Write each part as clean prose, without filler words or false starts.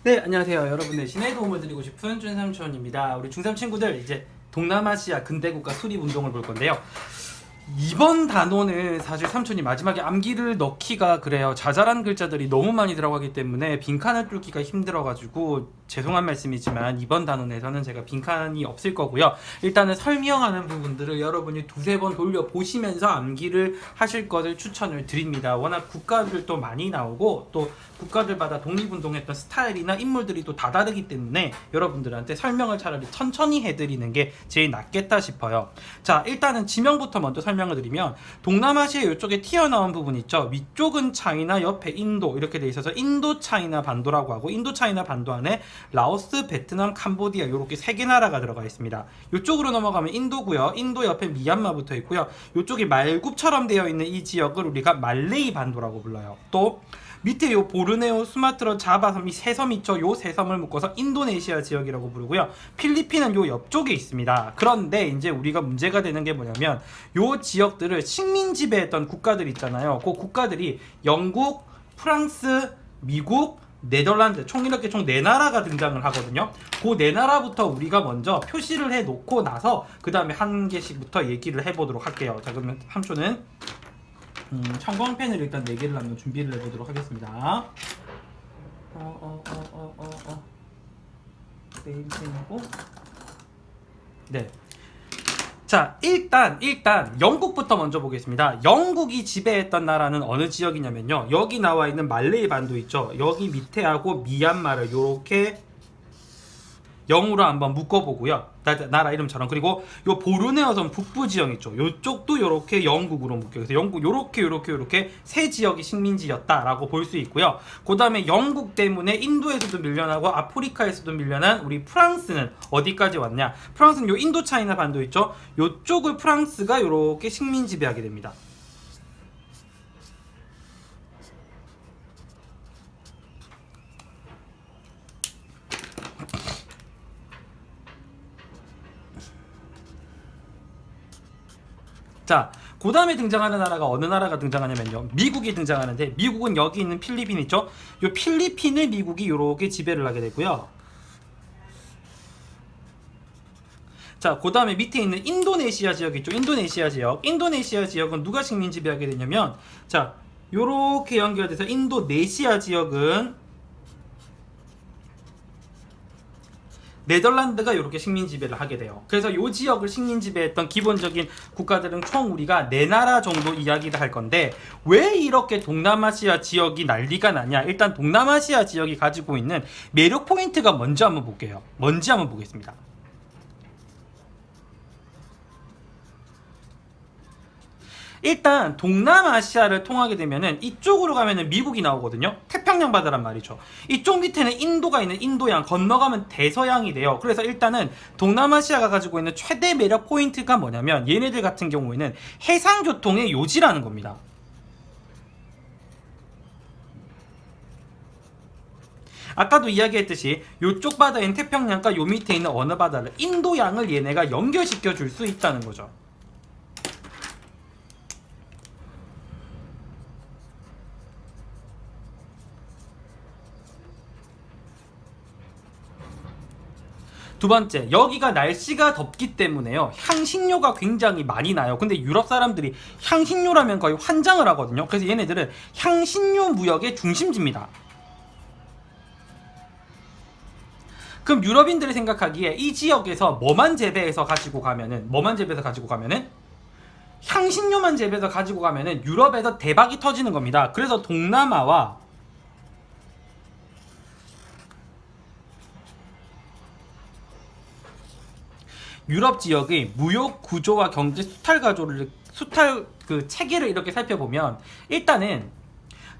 네, 안녕하세요. 여러분의 신의 도움을 드리고 싶은 쭌삼촌입니다. 우리 중3 친구들 이제 동남아시아 근대국가 수립 운동을 볼 건데요. 이번 단어는 사실 삼촌이 마지막에 암기를 넣기가 그래요. 자잘한 글자들이 너무 많이 들어가기 때문에 빈칸을 뚫기가 힘들어가지고 죄송한 말씀이지만 이번 단원에서는 제가 빈칸이 없을 거고요. 일단은 설명하는 부분들을 여러분이 두세 번 돌려보시면서 암기를 하실 것을 추천을 드립니다. 워낙 국가들도 많이 나오고 또 국가들마다 독립운동했던 스타일이나 인물들이 또 다 다르기 때문에 여러분들한테 설명을 차라리 천천히 해드리는 게 제일 낫겠다 싶어요. 자, 일단은 지명부터 먼저 설명을 드리면 동남아시아 이쪽에 튀어나온 부분 있죠. 위쪽은 차이나, 옆에 인도 이렇게 돼 있어서 인도 차이나 반도라고 하고, 인도 차이나 반도 안에 라오스, 베트남, 캄보디아 이렇게 세 개 나라가 들어가 있습니다. 이쪽으로 넘어가면 인도고요. 인도 옆에 미얀마 붙어 있고요. 이쪽이 말굽처럼 되어 있는 이 지역을 우리가 말레이 반도라고 불러요. 또 밑에 요 보르네오, 수마트라, 자바 섬 이 세 섬 있죠. 요 세 섬을 묶어서 인도네시아 지역이라고 부르고요. 필리핀은 요 옆쪽에 있습니다. 그런데 이제 우리가 문제가 되는 게 뭐냐면 요 지역들을 식민 지배했던 국가들 있잖아요. 그 국가들이 영국, 프랑스, 미국, 네덜란드 총 이렇게 총 4나라가 등장을 하거든요. 그 4나라부터 우리가 먼저 표시를 해 놓고 나서 그 다음에 한 개씩부터 얘기를 해보도록 할게요. 자, 그러면 삼촌은 형광펜을 일단 4개를 한번 준비를 해보도록 하겠습니다. 네일펜이고, 네. 자, 일단 영국부터 먼저 보겠습니다. 영국이 지배했던 나라는 어느 지역이냐면요. 여기 나와 있는 말레이 반도 있죠. 여기 밑에 하고 미얀마를 요렇게 영으로 한번 묶어보고요. 나라 이름처럼. 그리고 요 보르네오 섬 북부 지역 있죠. 요쪽도 요렇게 영국으로 묶여요. 그래서 영국 요렇게 세 지역이 식민지였다라고 볼 수 있고요. 그 다음에 영국 때문에 인도에서도 밀려나고 아프리카에서도 밀려난 우리 프랑스는 어디까지 왔냐? 프랑스는 요 인도 차이나 반도 있죠. 요쪽을 프랑스가 요렇게 식민 지배하게 됩니다. 자, 그 다음에 등장하는 나라가 어느 나라가 등장하냐면요. 미국이 등장하는데, 미국은 여기 있는 필리핀 있죠? 요 필리핀을 미국이 요렇게 지배를 하게 되고요. 자, 그 다음에 밑에 있는 인도네시아 지역 있죠? 인도네시아 지역. 인도네시아 지역은 누가 식민 지배하게 되냐면, 자, 요렇게 연결돼서 인도네시아 지역은 네덜란드가 이렇게 식민 지배를 하게 돼요. 그래서 이 지역을 식민 지배했던 기본적인 국가들은 총 우리가 4나라 정도 이야기를 할 건데, 왜 이렇게 동남아시아 지역이 난리가 나냐? 일단 동남아시아 지역이 가지고 있는 매력 포인트가 뭔지 한번 볼게요. 뭔지 한번 보겠습니다. 일단 동남아시아를 통하게 되면은 이쪽으로 가면은 미국이 나오거든요. 태평양 바다란 말이죠. 이쪽 밑에는 인도가 있는 인도양, 건너가면 대서양이 돼요. 그래서 일단은 동남아시아가 가지고 있는 최대 매력 포인트가 뭐냐면, 얘네들 같은 경우에는 해상교통의 요지라는 겁니다. 아까도 이야기했듯이 요쪽 바다인 태평양과 요 밑에 있는 어느 바다를, 인도양을 얘네가 연결시켜 줄 수 있다는 거죠. 두 번째, 여기가 날씨가 덥기 때문에요. 향신료가 굉장히 많이 나요. 근데 유럽 사람들이 향신료라면 거의 환장을 하거든요. 그래서 얘네들은 향신료 무역의 중심지입니다. 그럼 유럽인들이 생각하기에 이 지역에서 뭐만 재배해서 가지고 가면은, 향신료만 재배해서 가지고 가면은 유럽에서 대박이 터지는 겁니다. 그래서 동남아와 유럽 지역의 무역 구조와 경제 수탈 그 체계를 이렇게 살펴보면, 일단은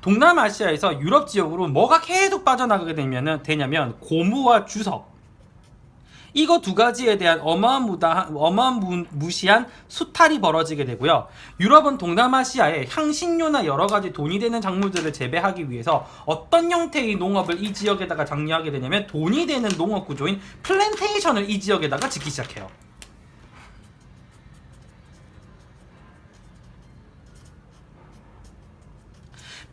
동남아시아에서 유럽 지역으로 뭐가 계속 빠져나가게 되냐면 고무와 주석, 이거 두 가지에 대한 어마무시한 수탈이 벌어지게 되고요. 유럽은 동남아시아에 향신료나 여러 가지 돈이 되는 작물들을 재배하기 위해서 어떤 형태의 농업을 이 지역에다가 장려하게 되냐면, 돈이 되는 농업 구조인 플랜테이션을 이 지역에다가 짓기 시작해요.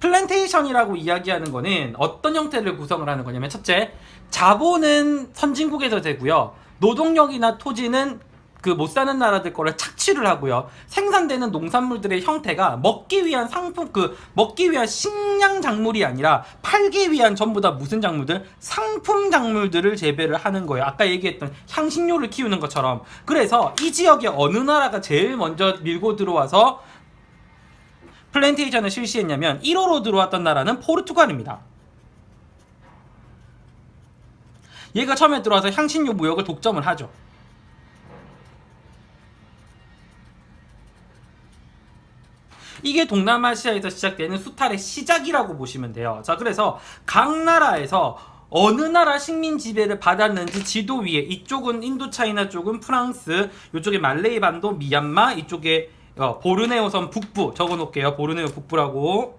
플랜테이션이라고 이야기하는 거는 어떤 형태를 구성을 하는 거냐면, 첫째, 자본은 선진국에서 되고요. 노동력이나 토지는 그 못 사는 나라들 거를 착취를 하고요. 생산되는 농산물들의 형태가 먹기 위한 상품, 먹기 위한 식량 작물이 아니라 팔기 위한 전부 다 무슨 작물들? 상품 작물들을 재배를 하는 거예요. 아까 얘기했던 향신료를 키우는 것처럼. 그래서 이 지역에 어느 나라가 제일 먼저 밀고 들어와서 플랜테이션을 실시했냐면 1호로 들어왔던 나라는 포르투갈입니다. 얘가 처음에 들어와서 향신료 무역을 독점을 하죠. 이게 동남아시아에서 시작되는 수탈의 시작이라고 보시면 돼요. 자, 그래서 각 나라에서 어느 나라 식민 지배를 받았는지 지도 위에, 이쪽은 인도차이나 쪽은 프랑스, 이쪽에 말레이 반도, 미얀마, 이쪽에 보르네오 섬 북부 적어 놓을게요. 보르네오 북부라고.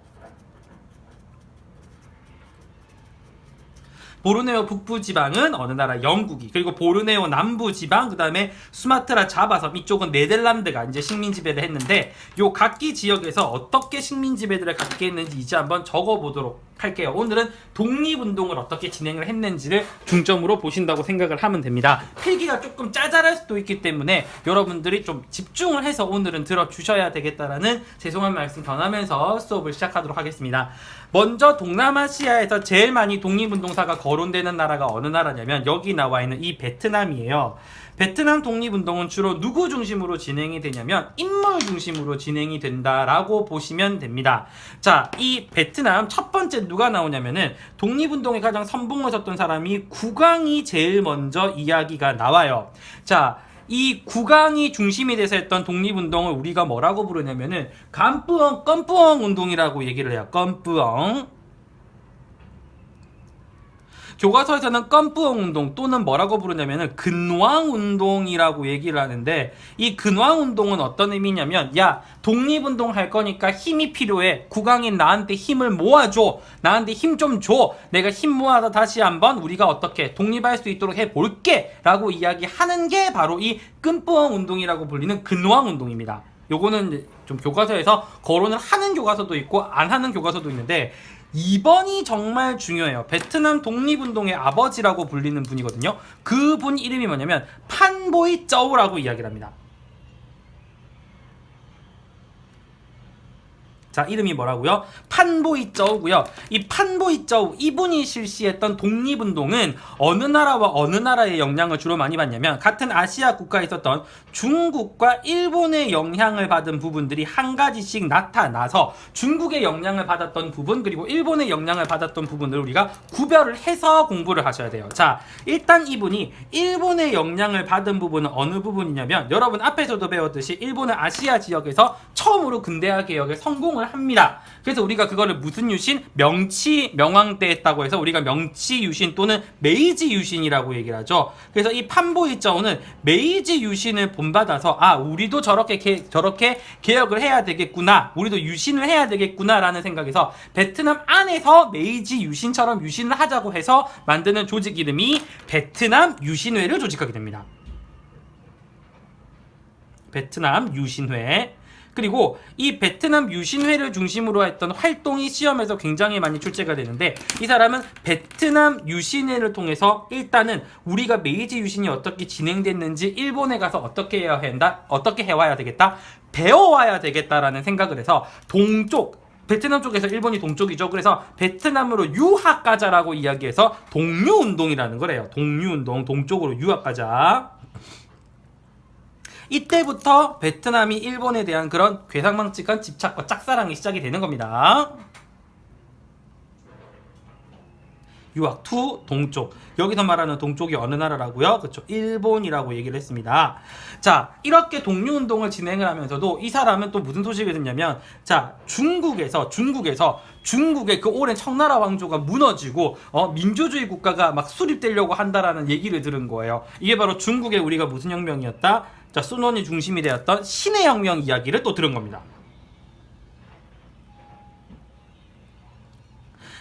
보르네오 북부 지방은 어느 나라? 영국이. 그리고 보르네오 남부 지방, 그 다음에 수마트라 자바섬, 이쪽은 네덜란드가 이제 식민 지배를 했는데, 요 각기 지역에서 어떻게 식민 지배들을 갖게 했는지 이제 한번 적어보도록 할게요. 오늘은 독립운동을 어떻게 진행을 했는지를 중점으로 보신다고 생각을 하면 됩니다. 필기가 조금 짜잘할 수도 있기 때문에 여러분들이 좀 집중을 해서 오늘은 들어주셔야 되겠다라는 죄송한 말씀 전하면서 수업을 시작하도록 하겠습니다. 먼저 동남아시아에서 제일 많이 독립운동사가 거론되는 나라가 어느 나라냐면 여기 나와 있는 이 베트남이에요. 베트남 독립운동은 주로 누구 중심으로 진행이 되냐면 인물 중심으로 진행이 된다라고 보시면 됩니다. 자, 이 베트남 첫 번째 누가 나오냐면은 독립운동에 가장 선봉을 섰던 사람이 구강이 제일 먼저 이야기가 나와요. 자, 이 구강이 중심이 돼서 했던 독립운동을 우리가 뭐라고 부르냐면은 깜뿌엉, 껌뿌엉 운동이라고 얘기를 해요. 껌뿌엉. 교과서에서는 껌뿌엉 운동 또는 뭐라고 부르냐면은 근왕 운동이라고 얘기를 하는데, 이 근왕 운동은 어떤 의미냐면, 야, 독립운동 할 거니까 힘이 필요해. 구강인 나한테 힘을 모아줘. 나한테 힘 좀 줘. 내가 힘 모아서 다시 한번 우리가 어떻게 독립할 수 있도록 해볼게 라고 이야기하는 게 바로 이 껌뿌엉 운동이라고 불리는 근왕 운동입니다. 요거는 좀 교과서에서 거론을 하는 교과서도 있고 안 하는 교과서도 있는데, 2번이 정말 중요해요. 베트남 독립운동의 아버지라고 불리는 분이거든요. 그분 이름이 뭐냐면 판보이 저우라고 이야기를 합니다. 자, 이름이 뭐라고요? 판보이 저우고요. 이 판보이 저우, 이분이 실시했던 독립운동은 어느 나라와 어느 나라의 영향을 주로 많이 받냐면, 같은 아시아 국가에 있었던 중국과 일본의 영향을 받은 부분들이 한 가지씩 나타나서 중국의 영향을 받았던 부분, 그리고 일본의 영향을 받았던 부분을 우리가 구별을 해서 공부를 하셔야 돼요. 자, 일단 이분이 일본의 영향을 받은 부분은 어느 부분이냐면, 여러분 앞에서도 배웠듯이 일본은 아시아 지역에서 처음으로 근대화 개혁에 성공을 합니다. 그래서 우리가 그거를 무슨 유신? 명치 명왕 때 했다고 해서 우리가 명치 유신 또는 메이지 유신이라고 얘기를 하죠. 그래서 이 판보이 저우는 메이지 유신을 본받아서, 아, 우리도 저렇게 개혁을 해야 되겠구나, 우리도 유신을 해야 되겠구나 라는 생각에서 베트남 안에서 메이지 유신처럼 유신을 하자고 해서 만드는 조직 이름이 베트남 유신회를 조직하게 됩니다. 베트남 유신회. 그리고 이 베트남 유신회를 중심으로 했던 활동이 시험에서 굉장히 많이 출제가 되는데, 이 사람은 베트남 유신회를 통해서 일단은 우리가 메이지 유신이 어떻게 진행됐는지 일본에 가서 어떻게 해와야 되겠다, 배워와야 되겠다라는 생각을 해서 동쪽, 베트남 쪽에서 일본이 동쪽이죠. 그래서 베트남으로 유학 가자라고 이야기해서 동유운동이라는 거래요. 동유운동, 동쪽으로 유학 가자. 이때부터 베트남이 일본에 대한 그런 괴상망측한 집착과 짝사랑이 시작이 되는 겁니다. 유학 투 동쪽. 여기서 말하는 동쪽이 어느 나라라고요? 그렇죠. 일본이라고 얘기를 했습니다. 자, 이렇게 독립운동을 진행을 하면서도 이 사람은 또 무슨 소식을 듣냐면, 자, 중국에서 중국의 그 오랜 청나라 왕조가 무너지고 민주주의 국가가 막 수립되려고 한다라는 얘기를 들은 거예요. 이게 바로 중국의 우리가 무슨 혁명이었다? 자, 순원이 중심이 되었던 신의 혁명 이야기를 또 들은 겁니다.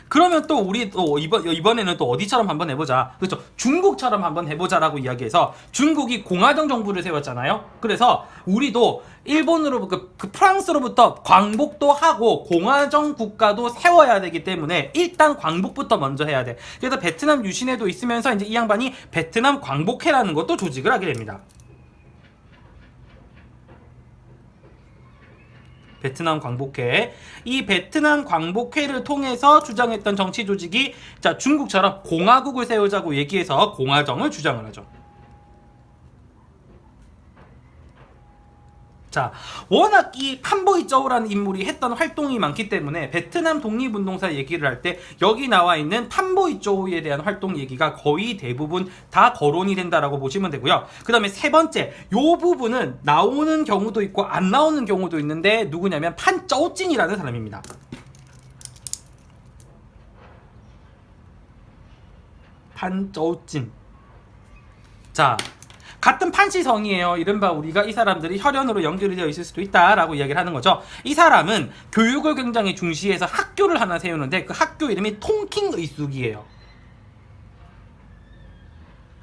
그러면 또 우리 또 이번에는 또 어디처럼 한번 해보자. 그렇죠. 중국처럼 한번 해보자라고 이야기해서 중국이 공화정 정부를 세웠잖아요. 그래서 우리도 일본으로 그 프랑스로부터 광복도 하고 공화정 국가도 세워야 되기 때문에 일단 광복부터 먼저 해야 돼. 그래서 베트남 유신회도 있으면서 이제 이 양반이 베트남 광복회라는 것도 조직을 하게 됩니다. 베트남 광복회. 이 베트남 광복회를 통해서 주장했던 정치 조직이 자 중국처럼 공화국을 세우자고 얘기해서 공화정을 주장을 하죠. 자, 워낙 이 판보이 저우라는 인물이 했던 활동이 많기 때문에 베트남 독립운동사 얘기를 할 때 여기 나와 있는 판보이 저우에 대한 활동 얘기가 거의 대부분 다 거론이 된다라고 보시면 되고요. 그 다음에 세 번째, 요 부분은 나오는 경우도 있고 안 나오는 경우도 있는데 누구냐면 판쩌우찐이라는 사람입니다. 판쩌우찐. 자, 같은 판시성이에요. 이른바 우리가 이 사람들이 혈연으로 연결이 되어 있을 수도 있다라고 이야기를 하는 거죠. 이 사람은 교육을 굉장히 중시해서 학교를 하나 세우는데 그 학교 이름이 통킹의숙이에요.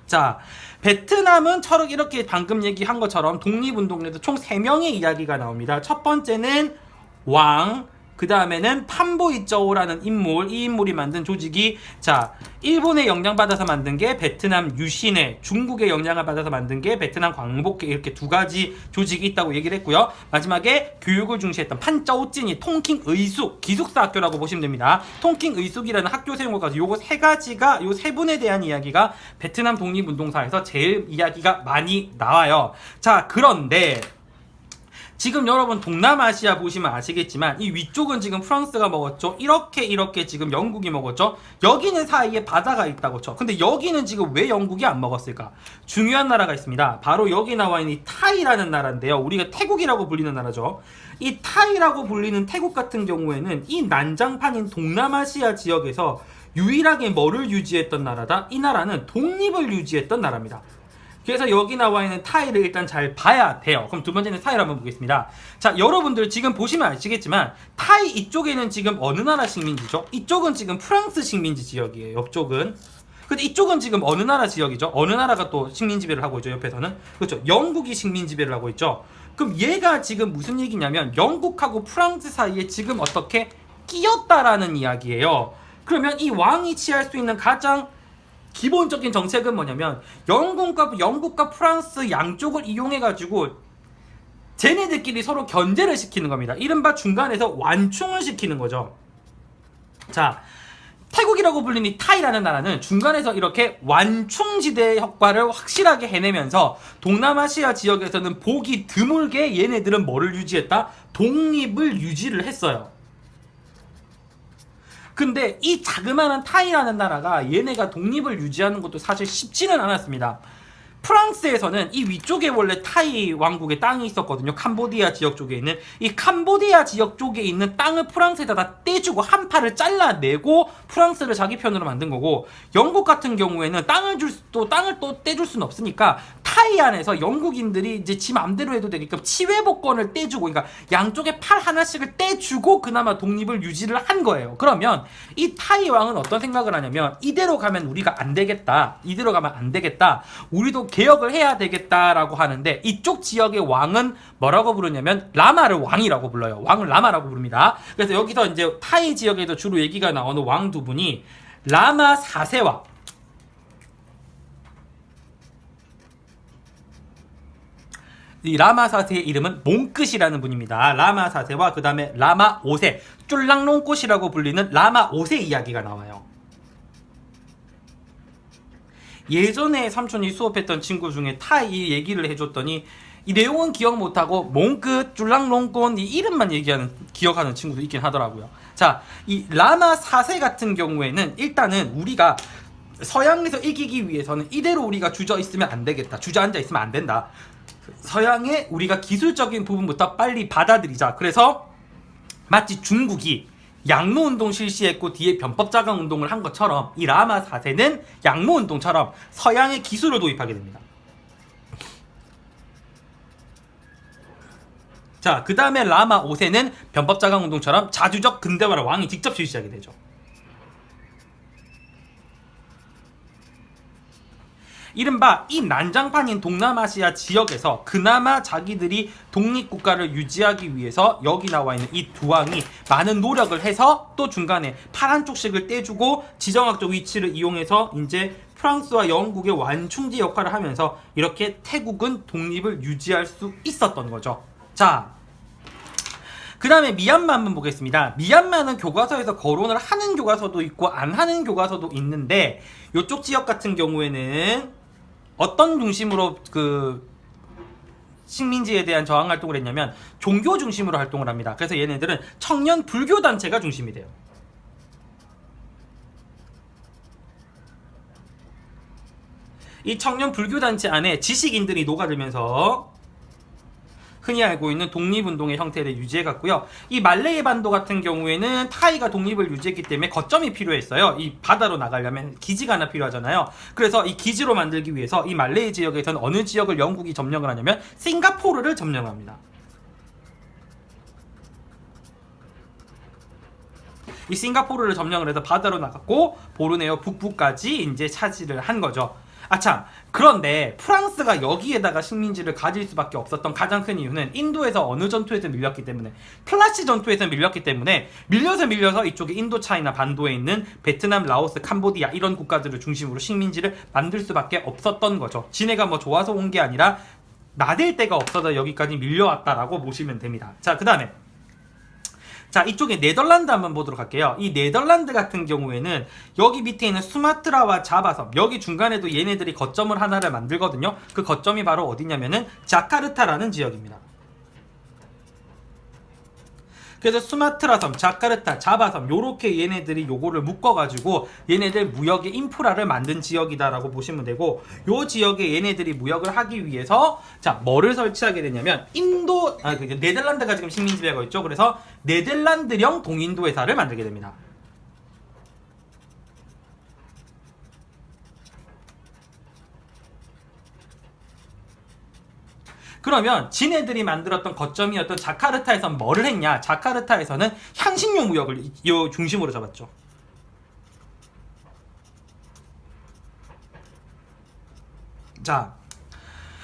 자, 베트남은 이렇게 방금 얘기한 것처럼 독립운동에서 총 3명의 이야기가 나옵니다. 첫 번째는 왕, 그 다음에는 판보이 저우라는 인물, 이 인물이 만든 조직이 자 일본의 영향받아서 만든 게 베트남 유신회, 중국의 영향을 받아서 만든 게 베트남 광복회, 이렇게 두 가지 조직이 있다고 얘기를 했고요. 마지막에 교육을 중시했던 판쩌우찐이 통킹의숙, 기숙사 학교라고 보시면 됩니다. 통킹의숙이라는 학교 세운 것까지 요거 세 가지가, 요 세 분에 대한 이야기가 베트남 독립운동사에서 제일 이야기가 많이 나와요. 자, 그런데 지금 여러분 동남아시아 보시면 아시겠지만 이 위쪽은 지금 프랑스가 먹었죠. 이렇게 지금 영국이 먹었죠. 여기는 사이에 바다가 있다고 쳐. 근데 여기는 지금 왜 영국이 안 먹었을까? 중요한 나라가 있습니다. 바로 여기 나와 있는 이 타이라는 나라인데요. 우리가 태국이라고 불리는 나라죠. 이 타이라고 불리는 태국 같은 경우에는 이 난장판인 동남아시아 지역에서 유일하게 뭐를 유지했던 나라다? 이 나라는 독립을 유지했던 나라입니다. 그래서 여기 나와 있는 타이를 일단 잘 봐야 돼요. 그럼 두 번째는 타이를 한번 보겠습니다. 자, 여러분들 지금 보시면 아시겠지만 타이 이쪽에는 지금 어느 나라 식민지죠? 이쪽은 지금 프랑스 식민지 지역이에요. 옆쪽은. 근데 이쪽은 지금 어느 나라 지역이죠? 어느 나라가 또 식민 지배를 하고 있죠? 옆에서는. 그렇죠. 영국이 식민 지배를 하고 있죠. 그럼 얘가 지금 무슨 얘기냐면 영국하고 프랑스 사이에 지금 어떻게 끼었다라는 이야기예요. 그러면 이 왕이 취할 수 있는 가장 기본적인 정책은 뭐냐면 영국과 프랑스 양쪽을 이용해가지고 쟤네들끼리 서로 견제를 시키는 겁니다. 이른바 중간에서 완충을 시키는 거죠. 자, 태국이라고 불리는 이 타이라는 나라는 중간에서 이렇게 완충지대의 효과를 확실하게 해내면서 동남아시아 지역에서는 보기 드물게 얘네들은 뭐를 유지했다? 독립을 유지를 했어요. 근데 이 자그마한 타이라는 나라가 얘네가 독립을 유지하는 것도 사실 쉽지는 않았습니다. 프랑스에서는 이 위쪽에 원래 타이 왕국의 땅이 있었거든요. 캄보디아 지역 쪽에 있는 이 캄보디아 지역 쪽에 있는 땅을 프랑스에다 다 떼주고 한 팔을 잘라내고 프랑스를 자기 편으로 만든 거고, 영국 같은 경우에는 땅을 또 떼줄 수는 없으니까 타이 안에서 영국인들이 이제 지 맘대로 해도 되게끔 치외복권을 떼주고, 그러니까 양쪽에 팔 하나씩을 떼주고 그나마 독립을 유지를 한 거예요. 그러면 이 타이 왕은 어떤 생각을 하냐면 이대로 가면 우리가 안 되겠다. 이대로 가면 안 되겠다. 우리도 개혁을 해야 되겠다라고 하는데 이쪽 지역의 왕은 뭐라고 부르냐면 라마를 왕이라고 불러요. 왕을 라마라고 부릅니다. 그래서 여기서 이제 타이 지역에도 주로 얘기가 나오는 왕 두 분이 라마 4세와 이 라마 4세의 이름은 몽끗이라는 분입니다. 라마 4세와 그 다음에 라마 5세, 쫄랑롱꽃이라고 불리는 라마 5세 이야기가 나와요. 예전에 삼촌이 수업했던 친구 중에 타이 얘기를 해줬더니 이 내용은 기억 못하고 몽끗, 쫄랑롱꽃 이 이름만 기억하는 친구도 있긴 하더라고요. 자, 이 라마 4세 같은 경우에는 일단은 우리가 서양에서 이기기 위해서는 이대로 우리가 주저있으면 안 되겠다. 주저앉아 있으면 안 된다. 서양의 우리가 기술적인 부분부터 빨리 받아들이자. 그래서 마치 중국이 양모운동 실시했고 뒤에 변법자강 운동을 한 것처럼 이 라마 4세는 양모운동처럼 서양의 기술을 도입하게 됩니다. 자, 그 다음에 라마 5세는 변법자강 운동처럼 자주적 근대화를 왕이 직접 실시하게 되죠. 이른바 이 난장판인 동남아시아 지역에서 그나마 자기들이 독립국가를 유지하기 위해서 여기 나와 있는 이 두 왕이 많은 노력을 해서 또 중간에 파란 쪽씩을 떼주고 지정학적 위치를 이용해서 이제 프랑스와 영국의 완충지 역할을 하면서 이렇게 태국은 독립을 유지할 수 있었던 거죠. 자, 그 다음에 미얀마 한번 보겠습니다. 미얀마는 교과서에서 거론을 하는 교과서도 있고 안 하는 교과서도 있는데 이쪽 지역 같은 경우에는 어떤 중심으로 그 식민지에 대한 저항 활동을 했냐면 종교 중심으로 활동을 합니다. 그래서 얘네들은 청년 불교 단체가 중심이 돼요. 이 청년 불교 단체 안에 지식인들이 녹아들면서 흔히 알고 있는 독립운동의 형태를 유지해갔고요. 이 말레이 반도 같은 경우에는 타이가 독립을 유지했기 때문에 거점이 필요했어요. 이 바다로 나가려면 기지가 하나 필요하잖아요. 그래서 이 기지로 만들기 위해서 이 말레이 지역에서는 어느 지역을 영국이 점령을 하냐면 싱가포르를 점령합니다. 이 싱가포르를 점령을 해서 바다로 나갔고 보르네오 북부까지 이제 차지를 한 거죠. 아참, 그런데 프랑스가 여기에다가 식민지를 가질 수밖에 없었던 가장 큰 이유는 인도에서 어느 전투에서 밀렸기 때문에, 플라시 전투에서 밀렸기 때문에 밀려서 이쪽에 인도 차이나 반도에 있는 베트남, 라오스, 캄보디아 이런 국가들을 중심으로 식민지를 만들 수밖에 없었던 거죠. 지네가 뭐 좋아서 온 게 아니라 나댈 데가 없어서 여기까지 밀려왔다라고 보시면 됩니다. 자, 그 다음에 자, 이쪽에 네덜란드 한번 보도록 할게요. 이 네덜란드 같은 경우에는 여기 밑에 있는 수마트라와 자바섬, 여기 중간에도 얘네들이 거점을 하나를 만들거든요. 그 거점이 바로 어디냐면은 자카르타라는 지역입니다. 그래서 수마트라 섬, 자카르타, 자바섬 요렇게 얘네들이 요거를 묶어가지고 얘네들 무역의 인프라를 만든 지역이다라고 보시면 되고, 요 지역에 얘네들이 무역을 하기 위해서 자 뭐를 설치하게 되냐면 네덜란드가 지금 식민지배가 있죠. 그래서 네덜란드령 동인도 회사를 만들게 됩니다. 그러면 지네들이 만들었던 거점이었던 자카르타에서는 뭐를 했냐? 자카르타에서는 향신료 무역을 요 중심으로 잡았죠. 자,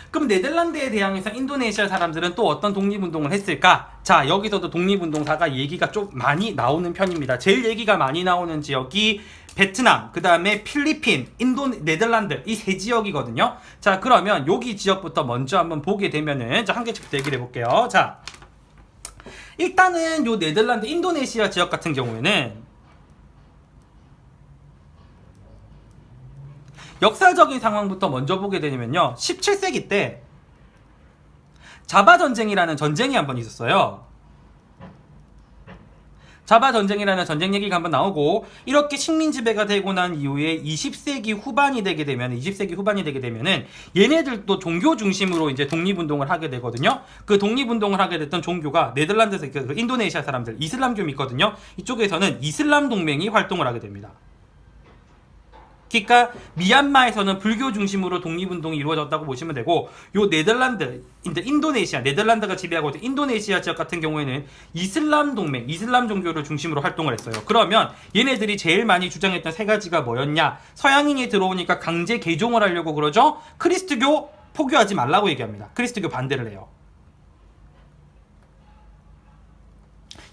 그럼 네덜란드에 대항해서 인도네시아 사람들은 또 어떤 독립운동을 했을까? 자, 여기서도 독립운동사가 얘기가 좀 많이 나오는 편입니다. 제일 얘기가 많이 나오는 지역이 베트남, 그 다음에 필리핀, 네덜란드 이 세 지역이거든요. 자, 그러면 여기 지역부터 먼저 한번 보게 되면은 한 개씩 얘기를 해볼게요. 자, 일단은 요 네덜란드, 인도네시아 지역 같은 경우에는 역사적인 상황부터 먼저 보게 되면요, 17세기 때 자바 전쟁이라는 전쟁이 한번 있었어요. 자바 전쟁이라는 전쟁 얘기가 한번 나오고, 이렇게 식민 지배가 되고 난 이후에 20세기 후반이 되게 되면은 얘네들도 종교 중심으로 이제 독립운동을 하게 되거든요. 그 독립운동을 하게 됐던 종교가 네덜란드에서 그 인도네시아 사람들 이슬람교 믿거든요. 이쪽에서는 이슬람 동맹이 활동을 하게 됩니다. 그러니까 미얀마에서는 불교 중심으로 독립운동이 이루어졌다고 보시면 되고, 요 네덜란드, 인도네시아, 네덜란드가 지배하고 있는 인도네시아 지역 같은 경우에는 이슬람 동맹, 이슬람 종교를 중심으로 활동을 했어요. 그러면 얘네들이 제일 많이 주장했던 세 가지가 뭐였냐? 서양인이 들어오니까 강제 개종을 하려고 그러죠. 크리스트교 포교하지 말라고 얘기합니다. 크리스트교 반대를 해요.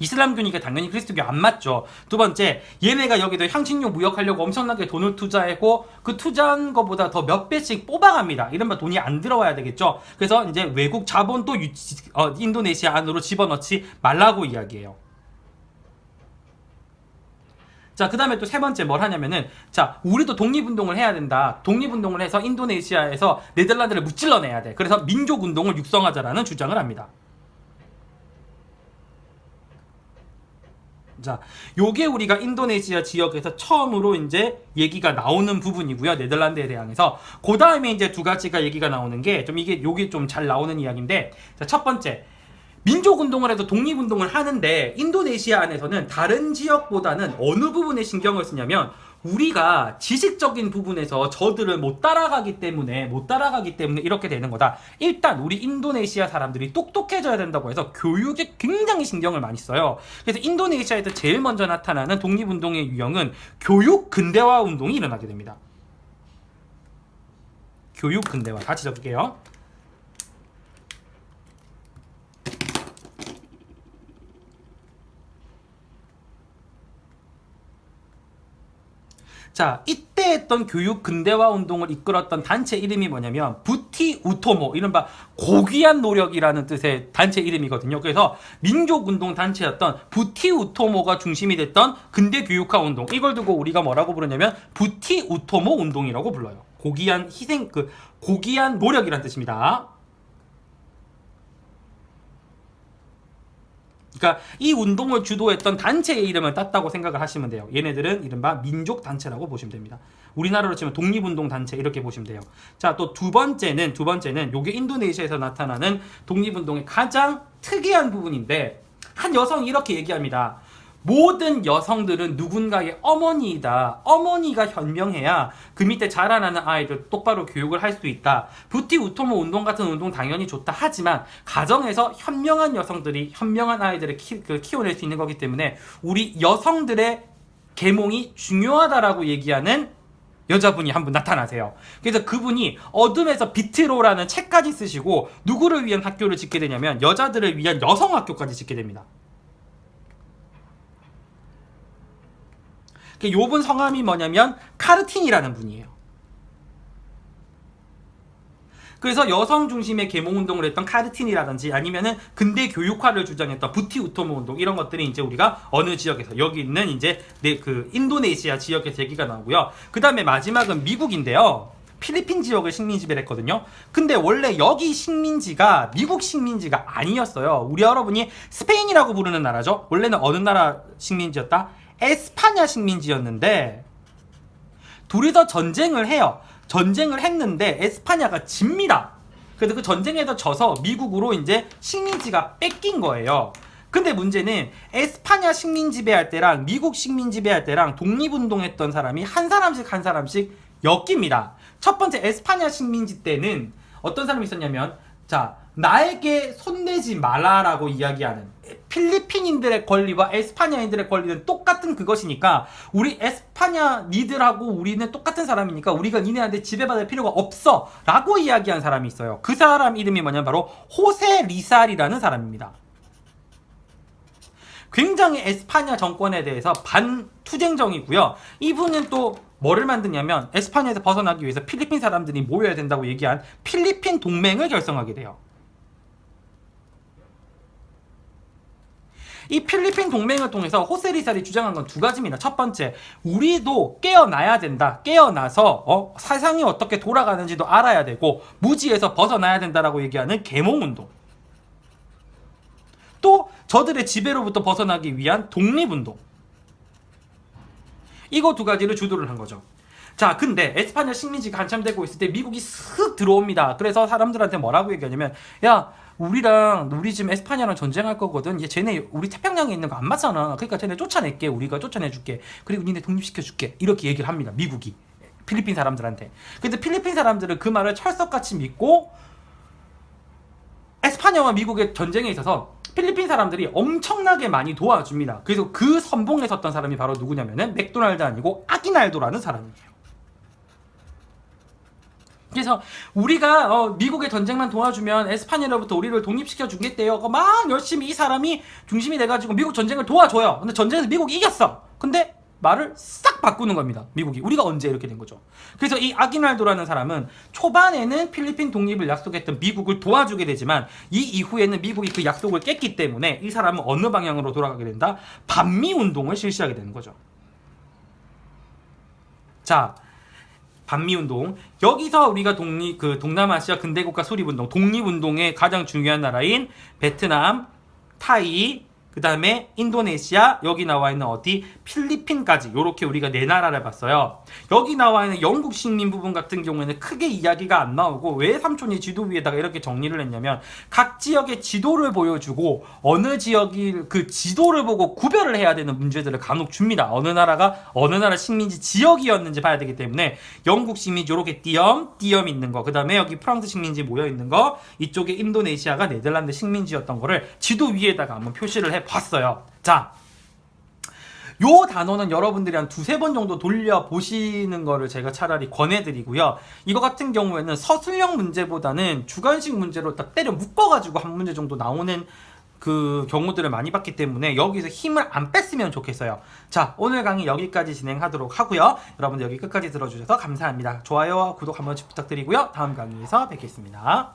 이슬람교니까 당연히 그리스도교 안 맞죠. 두 번째, 얘네가 여기도 향신료 무역하려고 엄청나게 돈을 투자했고 그 투자한 것보다 더 몇 배씩 뽑아갑니다. 이른바 돈이 안 들어와야 되겠죠. 그래서 이제 외국 자본도 인도네시아 안으로 집어넣지 말라고 이야기해요. 자, 그 다음에 또 세 번째 뭘 하냐면은, 자, 우리도 독립운동을 해야 된다. 독립운동을 해서 인도네시아에서 네덜란드를 무찔러내야 돼. 그래서 민족운동을 육성하자라는 주장을 합니다. 자, 요게 우리가 인도네시아 지역에서 처음으로 이제 얘기가 나오는 부분이고요. 네덜란드에 대항해서. 그 다음에 이제 두 가지가 얘기가 나오는 게 요게 좀 잘 나오는 이야기인데, 자, 첫 번째. 민족운동을 해도 독립운동을 하는데 인도네시아 안에서는 다른 지역보다는 어느 부분에 신경을 쓰냐면, 우리가 지식적인 부분에서 저들을 못 따라가기 때문에 이렇게 되는 거다. 일단 우리 인도네시아 사람들이 똑똑해져야 된다고 해서 교육에 굉장히 신경을 많이 써요. 그래서 인도네시아에서 제일 먼저 나타나는 독립운동의 유형은 교육 근대화 운동이 일어나게 됩니다. 교육 근대화 같이 적을게요. 자, 이때 했던 교육 근대화 운동을 이끌었던 단체 이름이 뭐냐면 부티 우토모, 이른바 고귀한 노력이라는 뜻의 단체 이름이거든요. 그래서 민족운동 단체였던 부티 우토모가 중심이 됐던 근대 교육화 운동, 이걸 두고 우리가 뭐라고 부르냐면 부티 우토모 운동이라고 불러요. 고귀한 희생, 고귀한 노력이라는 뜻입니다. 그러니까 이 운동을 주도했던 단체의 이름을 땄다고 생각을 하시면 돼요. 얘네들은 이른바 민족단체라고 보시면 됩니다. 우리나라로 치면 독립운동단체 이렇게 보시면 돼요. 자, 또 두 번째는 요게 인도네시아에서 나타나는 독립운동의 가장 특이한 부분인데, 한 여성이 이렇게 얘기합니다. 모든 여성들은 누군가의 어머니이다. 어머니가 현명해야 그 밑에 자라나는 아이들 똑바로 교육을 할 수 있다. 부티 우토모 운동 같은 운동 당연히 좋다. 하지만 가정에서 현명한 여성들이 현명한 아이들을 키워낼 수 있는 거기 때문에 우리 여성들의 계몽이 중요하다라고 얘기하는 여자분이 한 분 나타나세요. 그래서 그분이 어둠에서 비트로라는 책까지 쓰시고 누구를 위한 학교를 짓게 되냐면 여자들을 위한 여성 학교까지 짓게 됩니다. 요분 성함이 뭐냐면 카르틴이라는 분이에요. 그래서 여성 중심의 계몽운동을 했던 카르틴이라든지 아니면은 근대 교육화를 주장했던 부티 우토모 운동, 이런 것들이 이제 우리가 어느 지역에서, 여기 있는 이제 그 인도네시아 지역에서 얘기가 나오고요. 그 다음에 마지막은 미국인데요. 필리핀 지역을 식민지배를 했거든요. 근데 원래 여기 식민지가 미국 식민지가 아니었어요. 우리 여러분이 스페인이라고 부르는 나라죠. 원래는 어느 나라 식민지였다? 에스파냐 식민지였는데 둘이서 전쟁을 해요. 전쟁을 했는데 에스파냐가 집니다. 그래서 그 전쟁에서 져서 미국으로 이제 식민지가 뺏긴 거예요. 근데 문제는 에스파냐 식민지배할 때랑 미국 식민지배할 때랑 독립운동했던 사람이 한 사람씩 엮입니다. 첫 번째 에스파냐 식민지 때는 어떤 사람이 있었냐면, 자, 나에게 손대지 말라라고 이야기하는 필리핀인들의 권리와 에스파냐인들의 권리는 똑같은 그것이니까 우리 에스파냐 니들하고 우리는 똑같은 사람이니까 우리가 니네한테 지배받을 필요가 없어 라고 이야기한 사람이 있어요. 그 사람 이름이 뭐냐면 바로 호세 리살이라는 사람입니다. 굉장히 에스파냐 정권에 대해서 반투쟁정이고요. 이분은 또 뭐를 만드냐면 에스파냐에서 벗어나기 위해서 필리핀 사람들이 모여야 된다고 얘기한 필리핀 동맹을 결성하게 돼요. 이 필리핀 동맹을 통해서 호세리살이 주장한 건 두 가지입니다. 첫 번째, 우리도 깨어나야 된다. 깨어나서 세상이 어떻게 돌아가는지도 알아야 되고 무지에서 벗어나야 된다라고 얘기하는 계몽운동. 또 저들의 지배로부터 벗어나기 위한 독립운동. 이거 두 가지를 주도를 한 거죠. 자, 근데 에스파냐 식민지가 한참 되고 있을 때 미국이 슥 들어옵니다. 그래서 사람들한테 뭐라고 얘기하냐면, 야, 우리 지금 에스파냐랑 전쟁할 거거든. 얘 쟤네 우리 태평양에 있는 거 안 맞잖아. 그러니까 쟤네 쫓아낼게. 우리가 쫓아내줄게. 그리고 니네 독립시켜줄게. 이렇게 얘기를 합니다. 미국이 필리핀 사람들한테. 근데 필리핀 사람들은 그 말을 철석같이 믿고 에스파냐와 미국의 전쟁에 있어서 필리핀 사람들이 엄청나게 많이 도와줍니다. 그래서 그 선봉에 섰던 사람이 바로 누구냐면은 맥도날드 아니고 아기날도라는 사람이에요. 그래서 우리가 미국의 전쟁만 도와주면 에스파냐로부터 우리를 독립시켜 주겠대요. 막 열심히 이 사람이 중심이 돼가지고 미국 전쟁을 도와줘요. 근데 전쟁에서 미국이 이겼어. 근데 말을 싹 바꾸는 겁니다. 미국이. 우리가 언제 이렇게 된 거죠. 그래서 이 아기날도라는 사람은 초반에는 필리핀 독립을 약속했던 미국을 도와주게 되지만 이 이후에는 미국이 그 약속을 깼기 때문에 이 사람은 어느 방향으로 돌아가게 된다? 반미운동을 실시하게 되는 거죠. 자, 반미운동. 여기서 우리가 동남아시아 근대국가 수립운동, 독립운동의 가장 중요한 나라인 베트남, 타이, 그 다음에 인도네시아, 여기 나와 있는 어디? 필리핀까지 이렇게 우리가 네 나라를 봤어요. 여기 나와 있는 영국 식민 부분 같은 경우에는 크게 이야기가 안 나오고 왜 삼촌이 지도 위에다가 이렇게 정리를 했냐면 각 지역의 지도를 보여주고 어느 지역이 그 지도를 보고 구별을 해야 되는 문제들을 간혹 줍니다. 어느 나라가 어느 나라 식민지 지역이었는지 봐야 되기 때문에 영국 식민지 이렇게 띄엄 있는 거, 그 다음에 여기 프랑스 식민지 모여 있는 거, 이쪽에 인도네시아가 네덜란드 식민지였던 거를 지도 위에다가 한번 표시를 해 봤어요. 자, 요 단어는 여러분들이 한 두세 번 정도 돌려보시는 거를 제가 차라리 권해드리고요. 이거 같은 경우에는 서술형 문제보다는 주관식 문제로 딱 때려 묶어가지고 한 문제 정도 나오는 그 경우들을 많이 봤기 때문에 여기서 힘을 안 뺐으면 좋겠어요. 자, 오늘 강의 여기까지 진행하도록 하고요. 여러분들 여기 끝까지 들어주셔서 감사합니다. 좋아요와 구독 한 번씩 부탁드리고요. 다음 강의에서 뵙겠습니다.